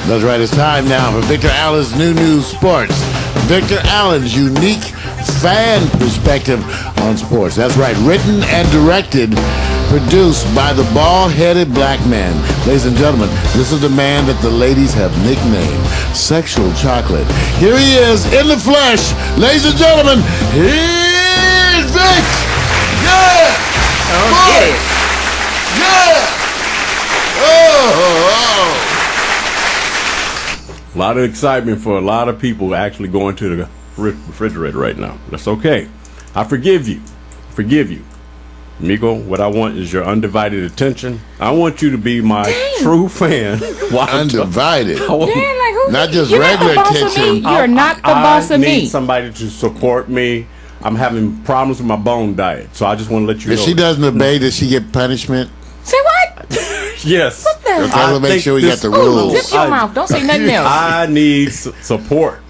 That's right. It's time now for Victor Allen's new Sportz. Victor Allen's unique fan perspective on sports. That's right. Written and directed, produced by the bald-headed black man. Ladies and gentlemen, this is the man that the ladies have nicknamed Sexual Chocolate. Here he is in the flesh. Ladies and gentlemen, here's Vic. Yeah. Okay. Yeah. Oh. A lot of excitement for a lot of people actually going to the refrigerator right now. That's okay. I forgive you. Miko, what I want is your undivided attention. I want you to be my true fan. Undivided. Not just You're regular not the boss of me. attention. You're not the boss of I need me. somebody to support me. I'm having problems with my bone diet, so I just want to let you know. If she doesn't obey, does she get punishment? Say what? Yes. What the? Okay, we'll make sure we got the rules. Zip your mouth. Don't say nothing else. I need support.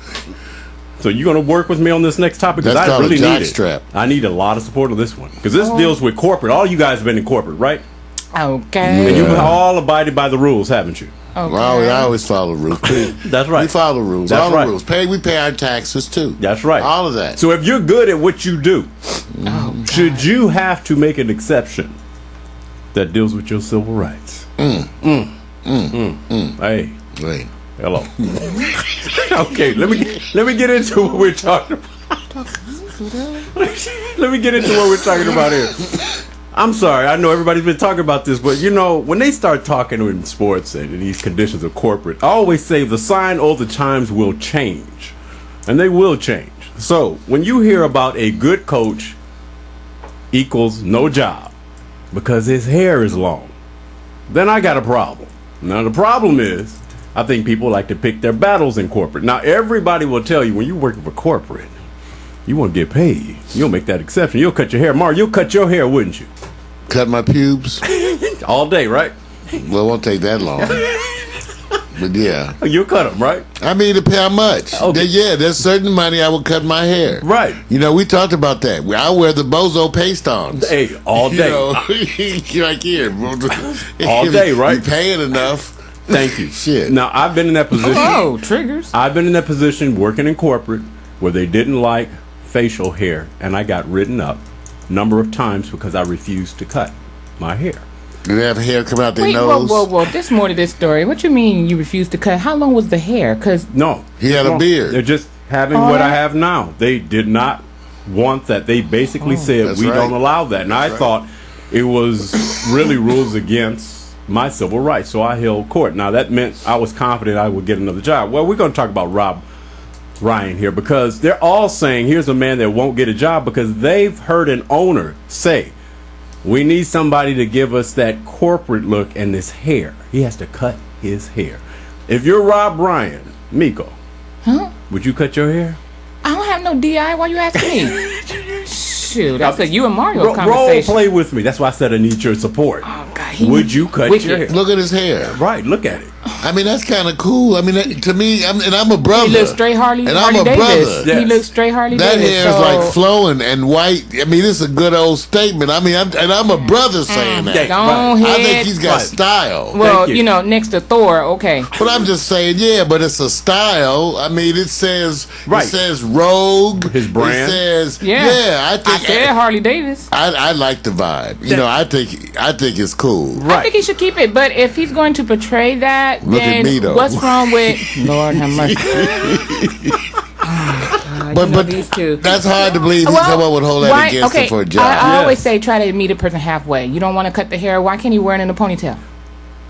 So you're going to work with me on this next topic? Because That's I called really a need it. jockstrap. I need a lot of support on this one. Because this deals with corporate. All you guys have been in corporate, right? Okay. And you've all abided by the rules, haven't you? Okay. Well, I always follow the rules. That's right. We follow the rules. That's all right. the rules. We pay our taxes too. That's right. All of that. So if you're good at what you do, should you have to make an exception that deals with your civil rights? Hey. Wait. Hello. Okay, let me get into what we're talking about. Let me get into what we're talking about here. I'm sorry, I know everybody's been talking about this, but you know, when they start talking in sports and in these conditions of corporate, I always say the sign of the times will change. And they will change. So when you hear about a good coach equals no job because his hair is long, then I got a problem. Now the problem is, I think people like to pick their battles in corporate. Now, everybody will tell you when you're working for corporate, you want to get paid. You'll make that exception. You'll cut your hair. Mar, you'll cut your hair, wouldn't you? Cut my pubes? All day, right? Well, it won't take that long. But yeah. You'll cut them, right? I mean, it depends how much. Okay. Yeah, there's certain money I will cut my hair. Right. You know, we talked about that. I wear the bozo paste-ons. Hey, all day. You know, like here. All day, right? You paying enough. Thank you. Shit. Now, I've been in that position. Oh, triggers. I've been in that position working in corporate where they didn't like facial hair, and I got written up a number of times because I refused to cut my hair. Do they have hair come out their Wait, nose? whoa. There's more to this story. What you mean you refused to cut? How long was the hair? Because No. He had a beard. They're just having what I have now. They did not want that. They basically said, That's we right. don't allow that. And I thought it was really rules against my civil rights. So I held court. Now, that meant I was confident I would get another job. Well, we're going to talk about Rob Ryan here because they're all saying here's a man that won't get a job because they've heard an owner say, we need somebody to give us that corporate look and this hair. He has to cut his hair. If you're Rob Ryan, Miko, would you cut your hair? I don't have no DI. Why you asking me? Shoot, that's a you and Mario Role conversation. play with me. That's why I said I need your support. Oh, God, Would you cut wicked. your hair? Look at his hair. Right, look at it. I mean, that's kind of cool. I mean, to me, I'm a brother. He looks straight Harley And I'm a Davis. brother. Yes. He looks straight Harley That Davis. hair is like flowing and white. I mean, this is a good old statement. I mean, I'm a brother saying that. Yeah. Go Right. ahead. I think he's got Right. style. Well, Thank you. you know, next to Thor, okay. But I'm just saying, yeah, but it's a style. I mean, it says Right. it says Rogue. His brand. It says Yeah. I think said Harley Davis. I like the vibe. You know, I think it's cool. I think he should keep it, but if he's going to portray that, Look at then me, though. what's wrong with Lord have mercy? But these two. that's hard to believe someone would hold that why- against okay, him for a job. I Yes. always say try to meet a person halfway. You don't want to cut the hair. Why can't he wear it in a ponytail?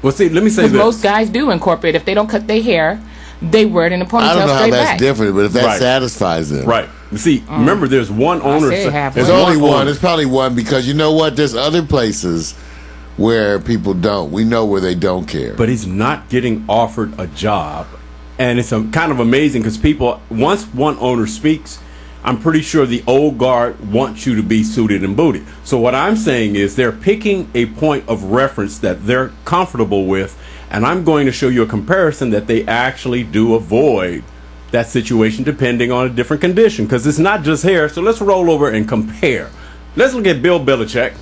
Well, see, let me say Because this. most guys do in corporate. If they don't cut their hair, they wear it in a ponytail I don't know how straight that's back. different, but if that Right. satisfies them. Right. See, remember, there's one owner. said halfway. There's only one. owner. It's probably one because you know what? There's other places where people don't. We know where they don't care. But he's not getting offered a job. And it's kind of amazing because people, once one owner speaks, I'm pretty sure the old guard wants you to be suited and booted. So what I'm saying is they're picking a point of reference that they're comfortable with, and I'm going to show you a comparison that they actually do avoid that situation depending on a different condition because it's not just hair. So let's roll over and compare let's look at Bill Belichick.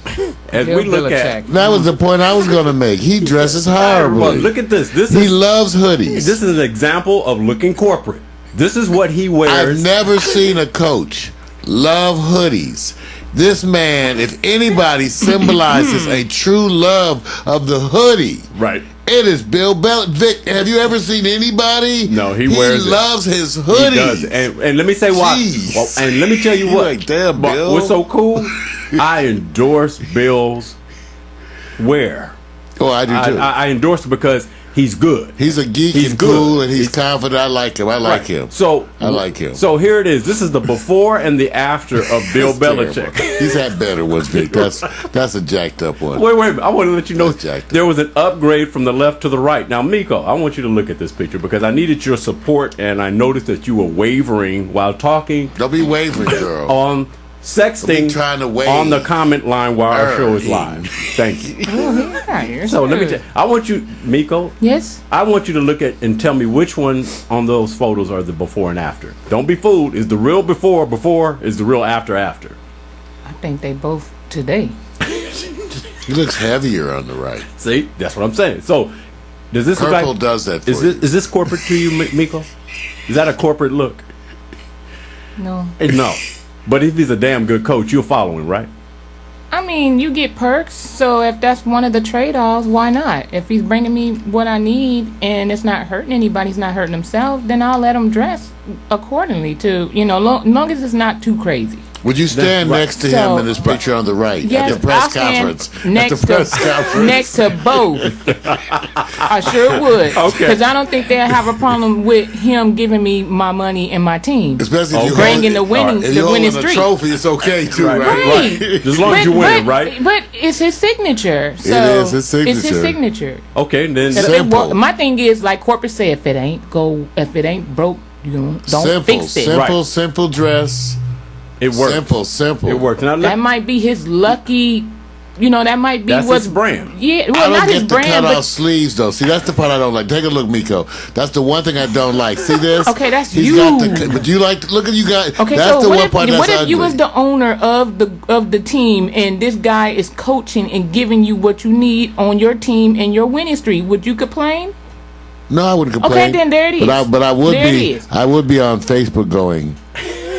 As Bill we look Belichick. at, That was the point I was going to make. He dresses horribly. well, look at this. He loves hoodies. This is an example of looking corporate. This is what he wears. I've never seen a coach love hoodies. This man, if anybody symbolizes a true love of the hoodie, Right. it is Bill Belichick. Vic, have you ever seen anybody? No, he wears it. He loves his hoodies. He does. And let me say why. Jeez. Well, and let me tell you You what. like, damn, But Bill. what's so cool? I endorse Bill's wear. Oh, I do too. I endorse it because he's good. He's a geek He's and good. cool, and he's confident. I like him. I like Right. him. So I like him. So here it is. This is the before and the after of Bill That's Belichick. terrible. He's had better ones, Vic. That's a jacked up one. Wait. I want to let you know That's jacked up. there was an upgrade from the left to the right. Now, Miko, I want you to look at this picture because I needed your support, and I noticed that you were wavering while talking Don't be wavering, girl. on sexting trying to wave. on the comment line while our show is Ernie. live. Thank you. Oh, So let me tell I want you, Miko, Yes. I want you to look at and tell me which ones on those photos are the before and after. Don't be fooled. Is the real before, is the real after? I think they both today. He looks heavier on the right. See? That's what I'm saying. So, does this look Purple like, does that for is you. this corporate to you, Miko? Is that a corporate look? No. No. But if he's a damn good coach, you'll follow him, right? I mean, you get perks, so if that's one of the trade-offs, why not? If he's bringing me what I need and it's not hurting anybody, he's not hurting himself, then I'll let him dress accordingly to, long as it's not too crazy. Would you stand Right. next to him So- in this picture on the right Yes, at the press I'll stand conference? next at the press conference. next to both. I sure would. Okay. Because I don't think they'll have a problem with him giving me my money and my team. Especially if you Bringing the hold, winning, if the you winning holding a streak. trophy, it's okay too, right? Right. As long as you win it, right? But it's his signature. So is his It's his signature. signature. Okay, then If it Simple. my thing is like corporate say, if it ain't broke, don't Simple, fix it. simple, Right. simple dress. it works. Simple. It works. Now, That might be his lucky. That might be That's what's his brand. Yeah, I well, don't not his get the brand, cut off but sleeves though. See, that's the part I don't like. Take a look, Miko. That's the one thing I don't like. See this? Okay, that's He's you. Got the, but you like? Look at you guys. okay. That's So the what one if, part that's what if ugly. you was the owner of the team and this guy is coaching and giving you what you need on your team and your winning streak? Would you complain? No, I wouldn't complain. Okay, then there it is. But I would There it be. is. I would be on Facebook going.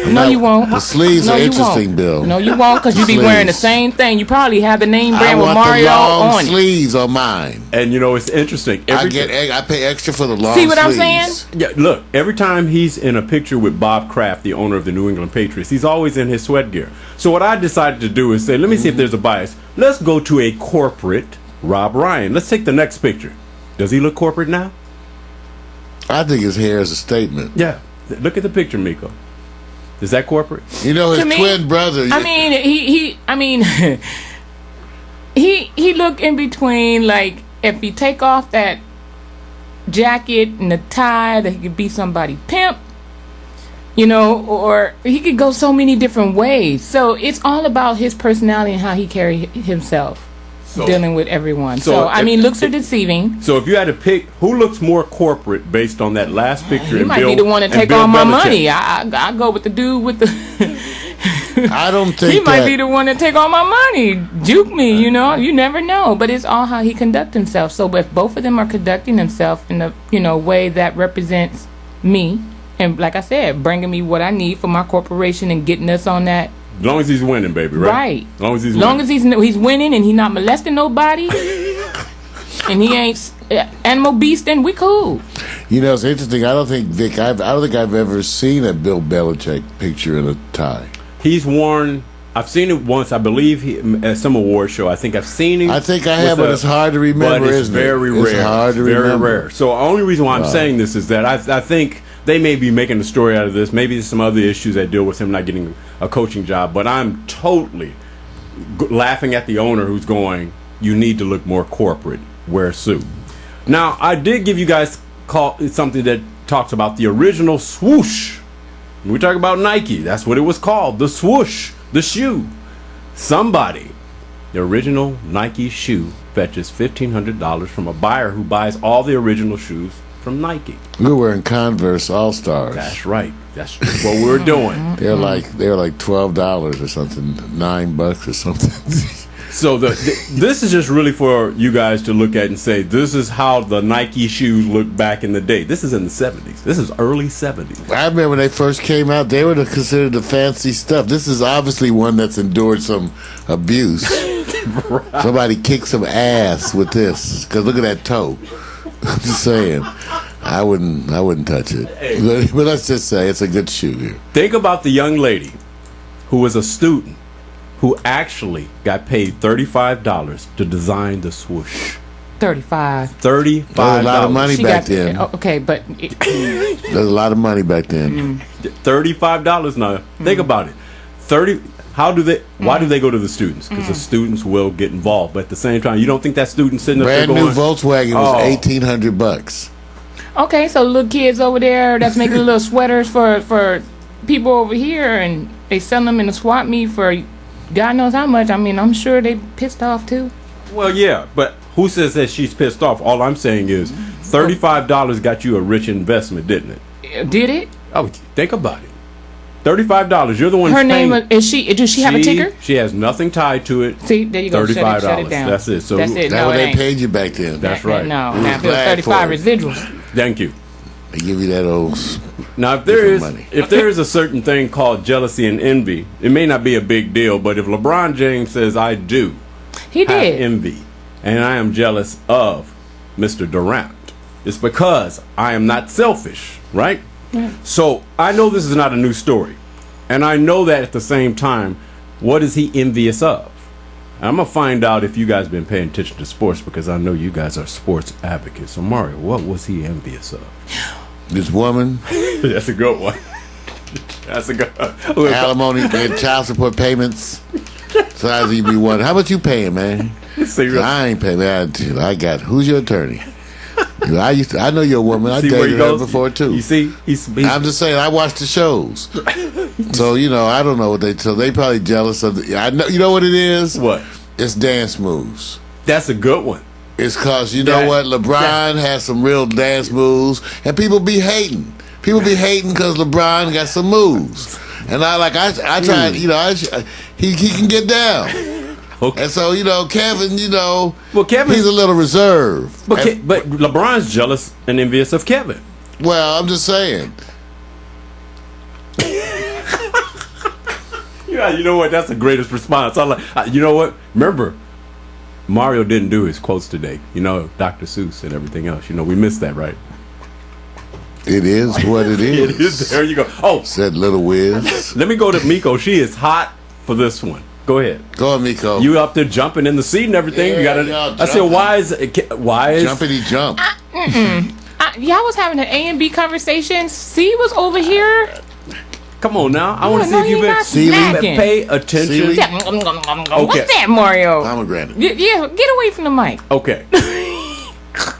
No, you won't. The sleeves No, are you interesting, won't. Bill. No, you won't, because you be Sleeves. wearing the same thing. You probably have the name I brand with want Mario the long on it. sleeves on mine. and it's interesting. I pay extra for the long See what I'm sleeves. saying? Yeah, look, every time he's in a picture with Bob Kraft, the owner of the New England Patriots, he's always in his sweat gear. So what I decided to do is say, let me see if there's a bias. Let's go to a corporate Rob Ryan. Let's take the next picture. Does he look corporate now? I think his hair is a statement. Yeah. Look at the picture, Miko. Is that corporate? You know, his To me, twin brother. I mean, he look in between. Like if he take off that jacket and the tie, that he could be somebody pimp, or he could go so many different ways. So it's all about his personality and how he carry himself, dealing with everyone. So looks are deceiving. So if you had to pick who looks more corporate based on that last picture, He might be the one to take all my money. I go with the dude with the. I don't think He might that, be the one to take all my money, juke me. You never know. But it's all how he conduct himself. So if both of them are conducting themselves in a way that represents me, and like I said, bringing me what I need for my corporation and getting us on that. As long as he's winning, baby, right? Right. As long as he's he's winning and he's not molesting nobody, and he ain't animal beast, then we cool. it's interesting. I don't think Vic. I don't think I've ever seen a Bill Belichick picture in a tie. He's worn. I've seen it once, I believe, at some award show. I think I've seen him. I think I have, but it's hard to remember. But it's isn't very it? rare. It's hard to very remember. rare. So the only reason why I'm saying this is that I think they may be making a story out of this. Maybe there's some other issues that deal with him not getting a coaching job. But I'm totally laughing at the owner who's going, you need to look more corporate, wear a suit. Now, I did give you guys something that talks about the original swoosh. We talk about Nike. That's what it was called, the swoosh, the shoe. The original Nike shoe fetches $1,500 from a buyer who buys all the original shoes from Nike. We were wearing Converse All Stars. That's right. That's what we're doing. They're like $12 or something, $9 or something. So this is just really for you guys to look at and say, this is how the Nike shoes look back in the day. This is in the 70s. This is early 70s. I remember when they first came out, they were considered the fancy stuff. This is obviously one that's endured some abuse. Right. Somebody kicked some ass with this, because look at that toe. I'm just saying. I wouldn't touch it. Hey. But let's just say it's a good shoe here. Think about the young lady who was a student who actually got paid $35 to design the swoosh. $35. There's a lot of money back then. Okay, but there's a lot of money back then. $35 now. Think about it. Why do they go to the students? Because the students will get involved. But at the same time, you don't think that student sitting up there going... Brand new Volkswagen was $1,800. Okay, so little kids over there that's making little sweaters for people over here, and they sell them in the swap meet for God knows how much. I mean, I'm sure they pissed off too. Well, yeah, but who says that she's pissed off? All I'm saying is $35 got you a rich investment, didn't it? Did it? Oh, think about it. $35. You're the one. Her name is she? Does she have a ticker? She has nothing tied to it. See, there you go. $35. Shut it down. That's it. So that's it. That's what they paid you back then. That's right. No, now if it was 35 residuals. Thank you. They give you that old. Now, if there is a certain thing called jealousy and envy, it may not be a big deal, but if LeBron James says I do, have envy, and I am jealous of Mr. Durant, it's because I am not selfish, right? Yeah. So I know this is not a new story, and I know that at the same time, what is he envious of? I'm going to find out if you guys been paying attention to sports, because I know you guys are sports advocates. So, Mario, what was he envious of? This woman. That's a good one. That's a good one. Alimony and child support payments. So as you be wondering, how much you paying, man? So I ain't paying, man. I got, who's your attorney? I know you're a woman. I dated her before, too. You see? I'm just saying, I watch the shows. So, I don't know what so they probably jealous of I know, you know what it is? What? It's dance moves. That's a good one. It's because, know what? LeBron has some real dance moves, and people be hating. People be hating because LeBron got some moves. And I tried, he can get down. Okay. And so, Kevin, well, Kevin, he's a little reserved. But LeBron's jealous and envious of Kevin. Well, I'm just saying. Yeah, you know what? That's the greatest response. I'm like, you know what? Remember, Mario didn't do his quotes today. Dr. Seuss and everything else. We missed that, right? It is what it is. It is. There you go. Oh, said Little Wiz. Let me go to Miko. She is hot for this one. Go ahead. Go on, Miko. You up there jumping in the seat and everything. Yeah, you gotta. I said, why is jumpity jump? Y'all was having an A and B conversation. C was over here. Come on now. I want to see if you pay attention. What's that, Mario? Pomegranate. Yeah, get away from the mic. Okay.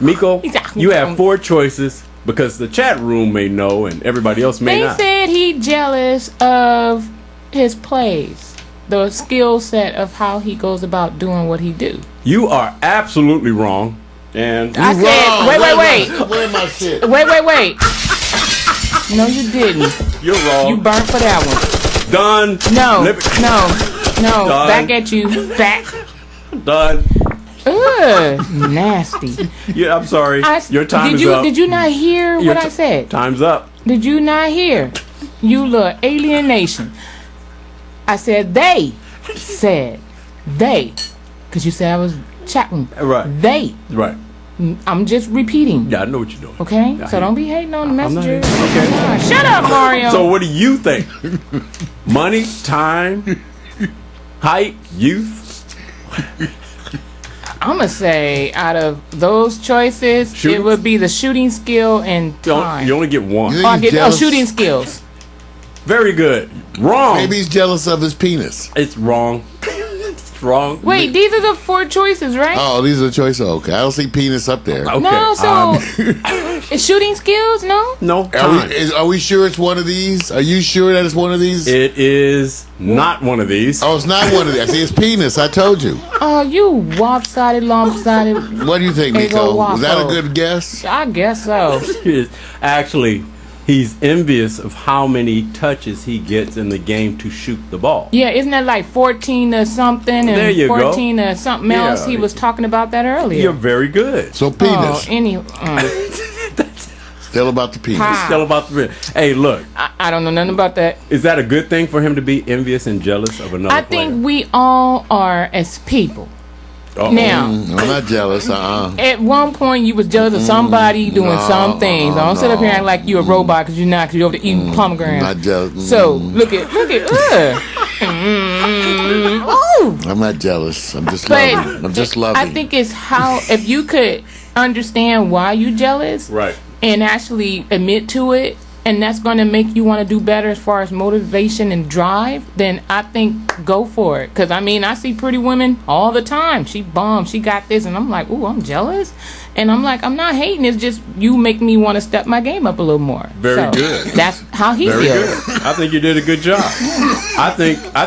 Miko, you have 4 choices because the chat room may know and everybody else may not. They said he jealous of his plays, the skill set of how he goes about doing what he do. You are absolutely wrong. And I said, wait. Where's my shit? Wait. No, you didn't. You're wrong. You burnt for that one. Done. No. Done. Back at you. Back. Done. Ugh, nasty. Yeah, I'm sorry. Your time is up. Did you not hear what I said? Time's up. Did you not hear? You little alienation. I said they said they, because you said I was chatting. Right. They. Right. I'm just repeating. Yeah, I know what you're doing. Okay? So don't be hating on the messenger. Okay. Shut up, Mario. So what do you think? Money, time, height, youth? I'm going to say out of those choices, it would be the shooting skill and time. You only get one. Shooting skills. Very good. Wrong. Maybe he's jealous of his penis. It's wrong. Strong. Wait, these are the 4 choices, right? Oh, these are the choices. Okay, I don't see penis up there. Okay. No, so shooting skills, no? No. Are we sure it's one of these? Are you sure that it's one of these? It is not one of these. Oh, it's not one of these. I see, it's penis. I told you. Oh, you lopsided. What do you think, Eggo Nico? Was that a waffle. good guess? I guess so. Actually, he's envious of how many touches he gets in the game to shoot the ball. Yeah, isn't that like 14 or something and There you go. 14 or something else? He was talking about that earlier. You're very good. So penis. Still about the penis. Ha. Still about the Hey, look. I don't know nothing about that. Is that a good thing for him to be envious and jealous of another I player? think we all are as people. Uh-oh. Now, I'm not jealous. at one point you was jealous of somebody doing some things. Don't sit up here and act like you a robot because you're not, because you're over there eating pomegranates. Not jealous. So look at I'm not jealous. I'm just But loving. I'm just loving. I think it's how, if you could understand why you jealous, Right. and actually admit to it, and that's going to make you want to do better as far as motivation and drive, then I think go for it. Because, I mean, I see pretty women all the time. She bombed. She got this. And I'm like, ooh, I'm jealous. And I'm like, I'm not hating. It's just you make me want to step my game up a little more. Very good. That's how he Very feels. good. I think you did a good job. I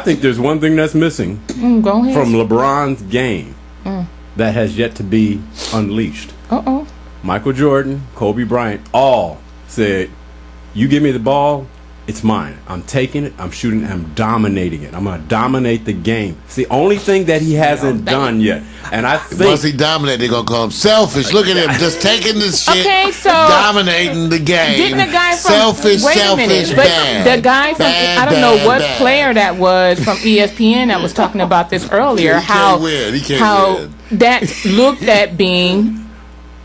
think there's one thing that's missing Go ahead. from LeBron's game that has yet to be unleashed. Uh-oh. Michael Jordan, Kobe Bryant, all said, you give me the ball, it's mine. I'm taking it, I'm shooting, I'm dominating it. I'm going to dominate the game. It's the only thing that he hasn't done yet. And I think... Once he dominates, they're going to call him selfish. Look at him, just taking this shit, Okay, so dominating the game. didn't the guy from selfish, wait a selfish, minute, but bad. the guy from Bad, I don't know bad, what bad. player that was from ESPN that was talking about this earlier. He can't win. He can't how win. that looked at being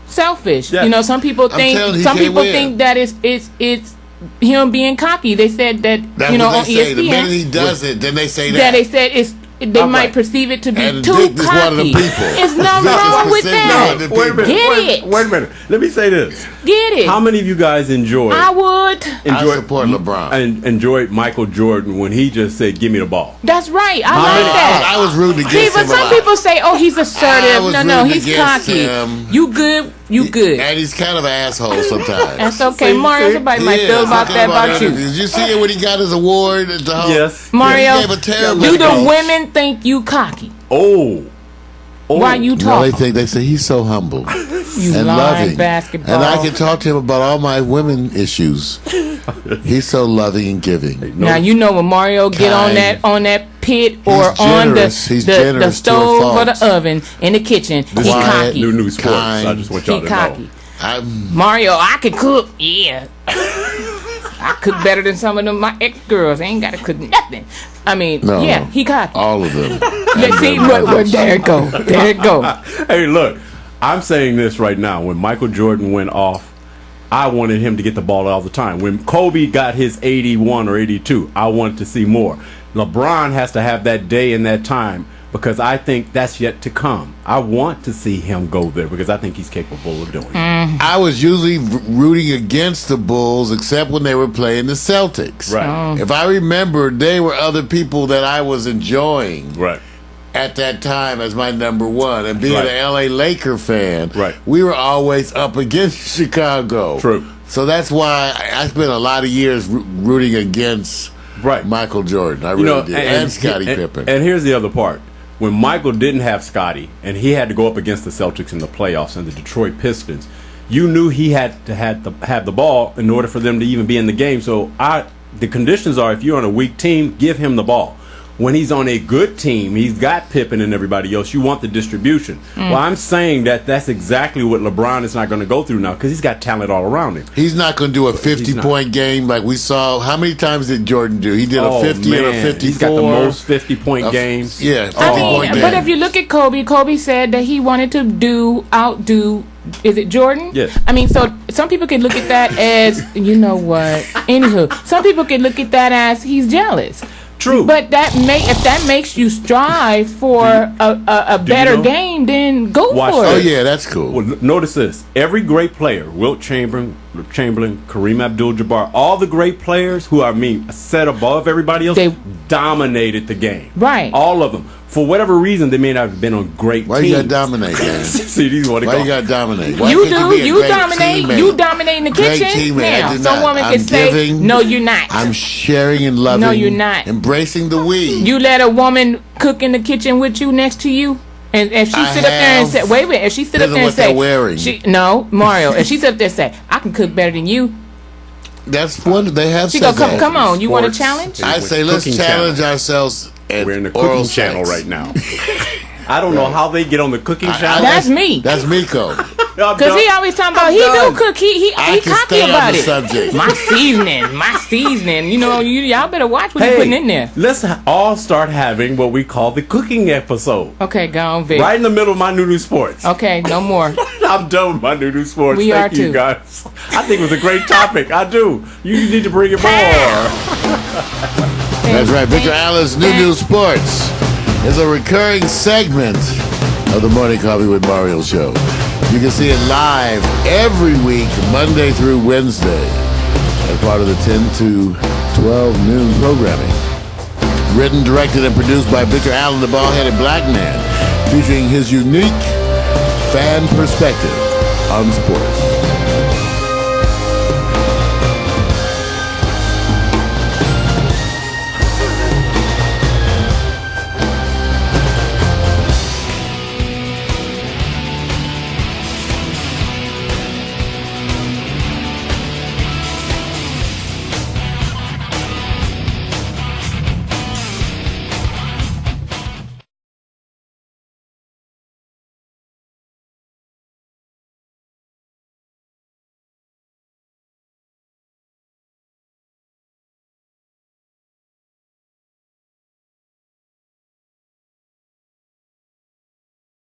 selfish. Yes. You know, some people telling you, he some can't people win. think that it's him being cocky. They said that That's you know what on they say. The minute ESPN he does it, then they say that that. they said they All might right. perceive it to be And too Dick is cocky. one of the people. It's nothing Dick is wrong with considered that. one of the Wait a minute. Get it. Wait a minute. Let me say this. Get it. How many of you guys enjoyed I would. I support LeBron. and enjoyed Michael Jordan when he just said, "Give me the ball"? That's right. I like that. I was rooting against See, but him a some lot. people say, "Oh, he's I assertive." was No, rooting he's against cocky. him. You good? You good? And he's kind of an asshole sometimes. That's okay, See, Mario. see? Somebody might Yeah, feel about something that about you, interviews. You see it when he got his award at the whole. Yes. Mario. He gave a terrible Do the speech. women think you cocky? Oh. Why you No, they talking? they say he's so humble You and lying loving, basketball. and I can talk to him about all my women issues. He's so loving and giving. Now you know when Mario get Kind. on that pit or He's on generous. the He's the generous to a stove or fault. the oven in the kitchen, he Quiet, cocky. New sports. Kind. I just want y'all He to cocky. know. Mario, I can cook. Yeah. I cook better than some of them my ex girls. I ain't gotta cook nothing. I mean, No. yeah, he cocky. all of them. Let's see what there it go. There it go. Hey, look, I'm saying this right now. When Michael Jordan went off, I wanted him to get the ball all the time. When Kobe got his 81 or 82, I wanted to see more. LeBron has to have that day and that time because I think that's yet to come. I want to see him go there because I think he's capable of doing it. I was usually rooting against the Bulls, except when they were playing the Celtics. Right. If I remember, they were other people that I was enjoying Right. at that time as my number one. And being Right. an LA Laker fan, Right. we were always up against Chicago. True. So that's why I spent a lot of years rooting against Right. Michael Jordan. I really did. And Scottie Pippen. And here's the other part. When Michael didn't have Scottie and he had to go up against the Celtics in the playoffs and the Detroit Pistons, you knew he had to have the ball in order for them to even be in the game. So the conditions are, if you're on a weak team, give him the ball. When he's on a good team, he's got Pippen and everybody else. You want the distribution. Well, I'm saying that's exactly what LeBron is not going to go through now because he's got talent all around him. He's not going to do a 50-point game like we saw. How many times did Jordan do? He did a 50 and a 54. He's got the most 50-point games. Yeah, 50 I mean, point but game. if you look at Kobe said that he wanted to outdo. Is it Jordan? Yes. I mean, so some people could look at that as, you know what? Anywho, some people could look at that as he's jealous. True. But if that makes you strive for a better know? game, then go Watch for that. Oh, it. yeah, that's cool. Well, notice this. Every great player, Wilt Chamberlain, Kareem Abdul-Jabbar, all the great players who are, set above everybody else, They dominated the game. Right. All of them. for whatever reason, they may not have been on great Why teams. you got to dominate, man? See, these want to Why go. you got to dominate? Why You can't do. be a You great dominate. teammate? You dominate in the Great kitchen. teammate. I Now, do some not. woman I'm can say, giving. "No, you're not." I'm sharing and loving. No, you're not. Embracing the we. You let a woman cook in the kitchen with you next to you, and if she I sit up there and say, have. "Wait a minute," if she sit up Depends on there and what say, they're wearing. "No, Mario," if she sit up there and say, "I can cook better than you," That's one they have she said go, "Come, that. come on, you want a Sports. challenge?" I say let's Cooking challenge channel. ourselves. At We're in the oral cooking channel sex. right now. I don't know how they get on the cooking channel. That's me. That's Miko. Because he always talking about he done. do cook. He I can cocky stay on about the it. subject. My seasoning. You know, y'all better watch what you putting in there. Let's all start having what we call the cooking episode. Okay, go on, Vic. Right in the middle of my new sports. Okay, no more. I'm done with my new sports. We Thank are you too. guys. I think it was a great topic. I do. You need to bring it more. That's right. Victor Allen's New Sports is a recurring segment of the Morning Coffee with Mario show. You can see it live every week, Monday through Wednesday, as part of the 10 to 12 noon programming. Written, directed, and produced by Victor Allen, the bald-headed black man, featuring his unique fan perspective on sports.